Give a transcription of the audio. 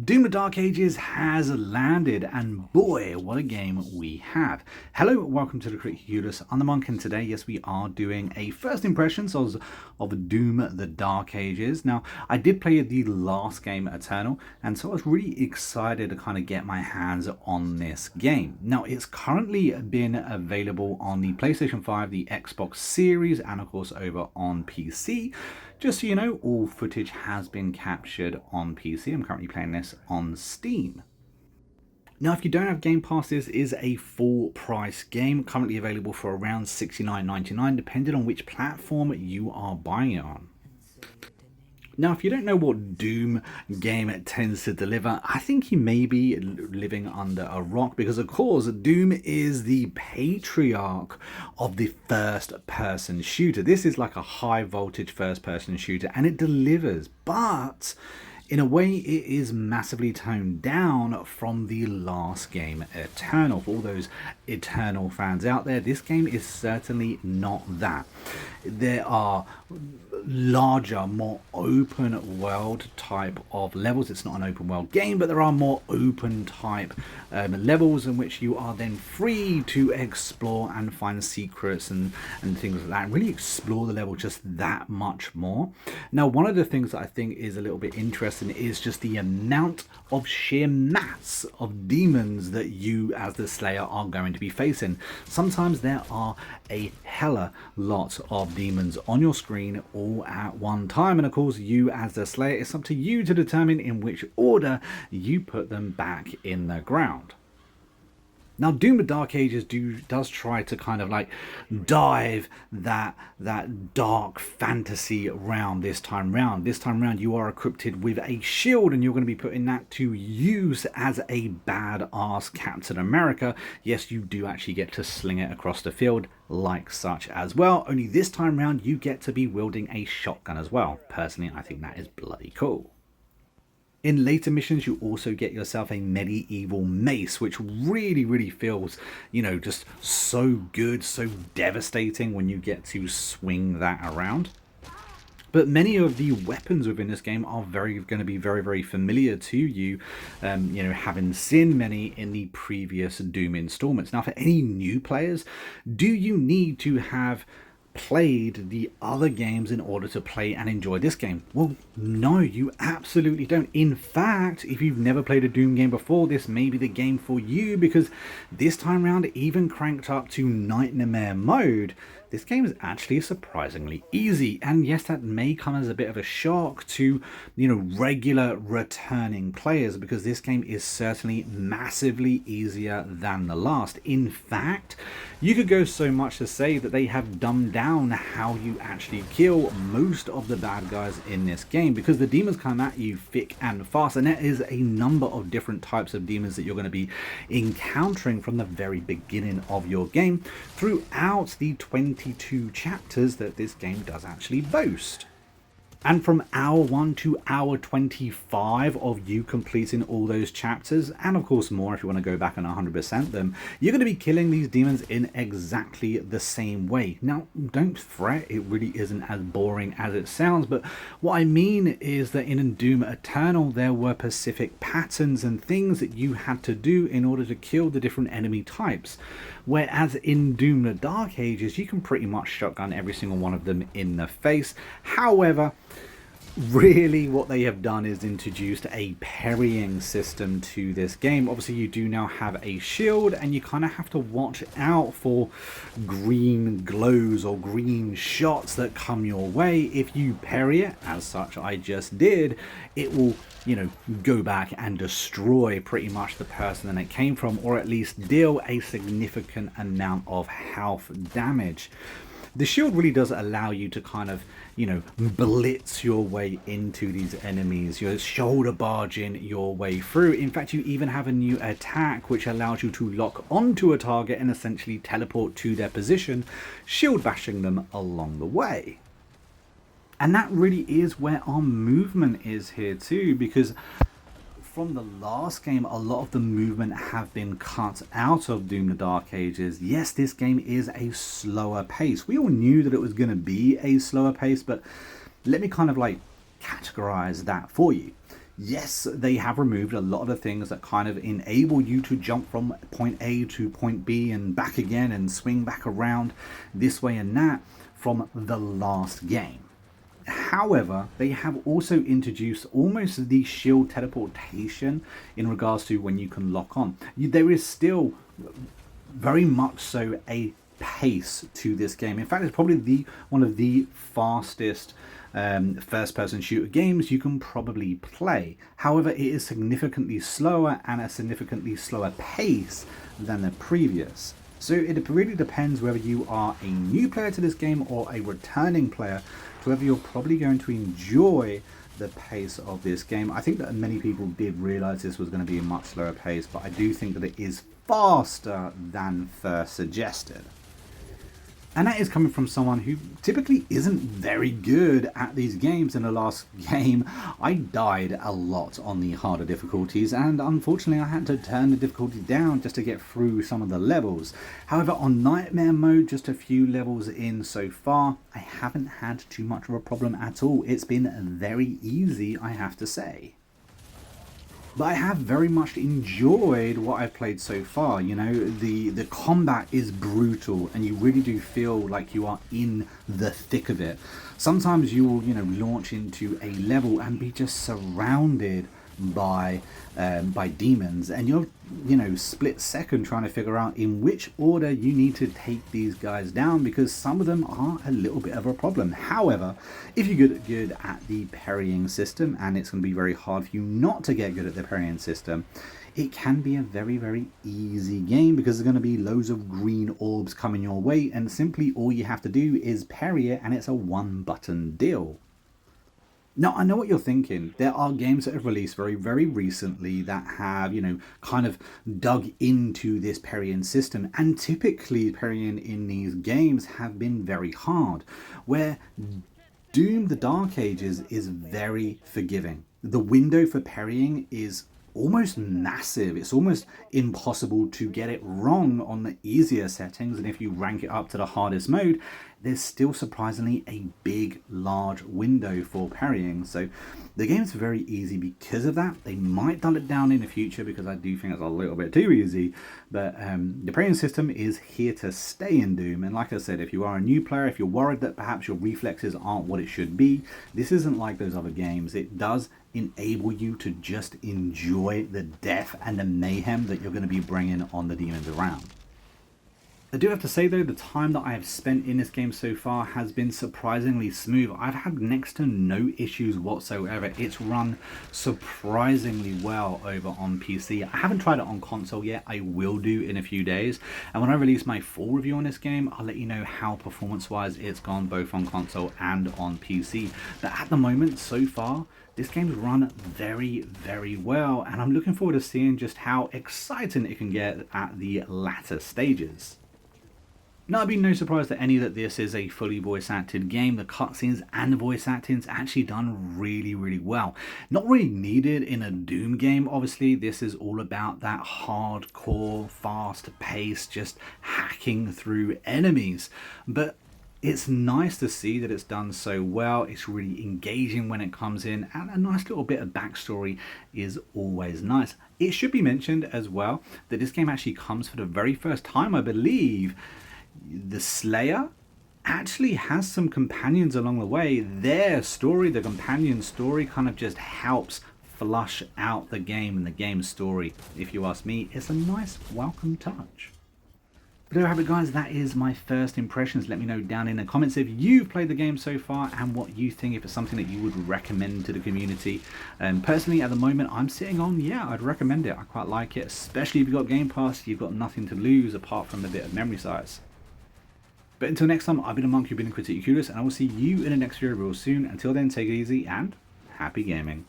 Doom the Dark Ages has landed, and boy, what a game we have. Hello, welcome to the Criticulus. I'm the Monk, and today, yes, we are doing a first impressions of Doom the Dark Ages. Now, I did play the last game, Eternal, and so I was really excited to kind of get my hands on this game. Now, it's currently been available on the PlayStation 5, the Xbox Series, and of course over on PC. Just so you know, all footage has been captured on PC. I'm currently playing this on Steam. Now, if you don't have Game Pass, this is a full price game, currently available for around $69.99, depending on which platform you are buying it on. Now, if you don't know what Doom game tends to deliver, I think you may be living under a rock, because of course Doom is the patriarch of the first-person shooter. This is like a high-voltage first-person shooter, and it delivers, but in a way, it is massively toned down from the last game, Eternal. For all those Eternal fans out there, this game is certainly not that. There are larger, more open world type of levels. It's not an open world game, but there are more open type levels in which you are then free to explore and find secrets and things like that, and really explore the level just that much more. Now, one of the things that I think is a little bit interesting is just the amount of sheer mass of demons that you as the Slayer are going to be facing. Sometimes there are a hella lot of demons on your screen all at one time, and of course you as the Slayer, it's up to you to determine in which order you put them back in the ground. Now, Doom the Dark Ages does try to kind of like dive that dark fantasy round this time round. This time round, you are equipped with a shield, and you're going to be putting that to use as a badass Captain America. Yes, you do actually get to sling it across the field like such as well. Only this time round, you get to be wielding a shotgun as well. Personally, I think that is bloody cool. In later missions, you also get yourself a medieval mace, which really feels, you know, just so good, so devastating when you get to swing that around. But many of the weapons within this game are going to be very familiar to you, you know, having seen many in the previous Doom installments. Now, for any new players, do you need to have played the other games in order to play and enjoy this game? Well, no, you absolutely don't. In fact, if you've never played a Doom game before, this may be the game for you, because this time around, even cranked up to Nightmare mode, this game is actually surprisingly easy. And yes, that may come as a bit of a shock to, you know, regular returning players, because this game is certainly massively easier than the last. In fact, you could go so much to say that they have dumbed down how you actually kill most of the bad guys in this game, because the demons come at you thick and fast, and there is a number of different types of demons that you're going to be encountering from the very beginning of your game throughout the 22 chapters that this game does actually boast. And from hour 1 to hour 25 of you completing all those chapters, and of course more if you want to go back and 100% them, you're going to be killing these demons in exactly the same way. Now, don't fret, it really isn't as boring as it sounds, but what I mean is that in Doom Eternal, there were specific patterns and things that you had to do in order to kill the different enemy types. Whereas in Doom the Dark Ages, you can pretty much shotgun every single one of them in the face. However, really what they have done is introduced a parrying system to this game. Obviously, you do now have a shield, and you kind of have to watch out for green glows or green shots that come your way. If you parry it, as such I just did, it will, you know, go back and destroy pretty much the person that it came from, or at least deal a significant amount of health damage. The shield really does allow you to kind of, you know, blitz your way into these enemies. You're shoulder barging your way through. In fact, you even have a new attack which allows you to lock onto a target and essentially teleport to their position, shield bashing them along the way. And that really is where our movement is here too, because from the last game, a lot of the movement have been cut out of Doom the Dark Ages. Yes, this game is a slower pace. We all knew that it was going to be a slower pace, but let me kind of like categorize that for you. Yes, they have removed a lot of the things that kind of enable you to jump from point A to point B and back again and swing back around this way and that from the last game. However, they have also introduced almost the shield teleportation in regards to when you can lock on. There is still very much so a pace to this game. In fact, it's probably one of the fastest first-person shooter games you can probably play. However, it is significantly slower and a significantly slower pace than the previous. So it really depends whether you are a new player to this game or a returning player, to whether you're probably going to enjoy the pace of this game. I think that many people did realize this was going to be a much slower pace, but I do think that it is faster than first suggested. And that is coming from someone who typically isn't very good at these games. In the last game, I died a lot on the harder difficulties, and unfortunately I had to turn the difficulty down just to get through some of the levels. However, on Nightmare mode, just a few levels in so far, I haven't had too much of a problem at all. It's been very easy, I have to say. But I have very much enjoyed what I've played so far. You know, the combat is brutal and you really do feel like you are in the thick of it. Sometimes you will, launch into a level and be just surrounded by demons, and you're split second trying to figure out in which order you need to take these guys down, because some of them are a little bit of a problem. However, if you get good at the parrying system, and it's going to be very hard for you not to get good at the parrying system, it can be a very, very easy game, because there's going to be loads of green orbs coming your way, and simply all you have to do is parry it, and it's a one button deal. Now, I know what you're thinking. There are games that have released very, very recently that have, kind of dug into this parrying system. And typically parrying in these games have been very hard, where Doom the Dark Ages is very forgiving. The window for parrying is almost massive. It's almost impossible to get it wrong on the easier settings, and if you rank it up to the hardest mode, there's still surprisingly a big, large window for parrying. So the game's very easy because of that. They might dull it down in the future, because I do think it's a little bit too easy, but the parrying system is here to stay in Doom. And like I said, if you are a new player, if you're worried that perhaps your reflexes aren't what it should be, this isn't like those other games. It does enable you to just enjoy the death and the mayhem that you're going to be bringing on the demons around. I do have to say though, the time that I have spent in this game so far has been surprisingly smooth. I've had next to no issues whatsoever. It's run surprisingly well over on PC. I haven't tried it on console yet. I will do in a few days. And when I release my full review on this game, I'll let you know how performance-wise it's gone both on console and on PC. But at the moment, so far, this game's run very, very well. And I'm looking forward to seeing just how exciting it can get at the latter stages. Now, it'd be no surprise to any that this is a fully voice acted game. The cutscenes and the voice acting's actually done really, really well. Not really needed in a Doom game, obviously. This is all about that hardcore, fast pace, just hacking through enemies. But it's nice to see that it's done so well. It's really engaging when it comes in, and a nice little bit of backstory is always nice. It should be mentioned as well that this game actually comes for the very first time, I believe. The Slayer actually has some companions along the way. Their story, the companion story, kind of just helps flush out the game and the game's story. If you ask me, it's a nice welcome touch. But there you have it, guys. That is my first impressions. Let me know down in the comments if you've played the game so far and what you think, if it's something that you would recommend to the community. Personally, at the moment, I'm sitting on, yeah, I'd recommend it. I quite like it, especially if you've got Game Pass. You've got nothing to lose apart from a bit of memory size. But until next time, I've been a monk, you've been a Critically Curious, and I will see you in the next video real soon. Until then, take it easy and happy gaming.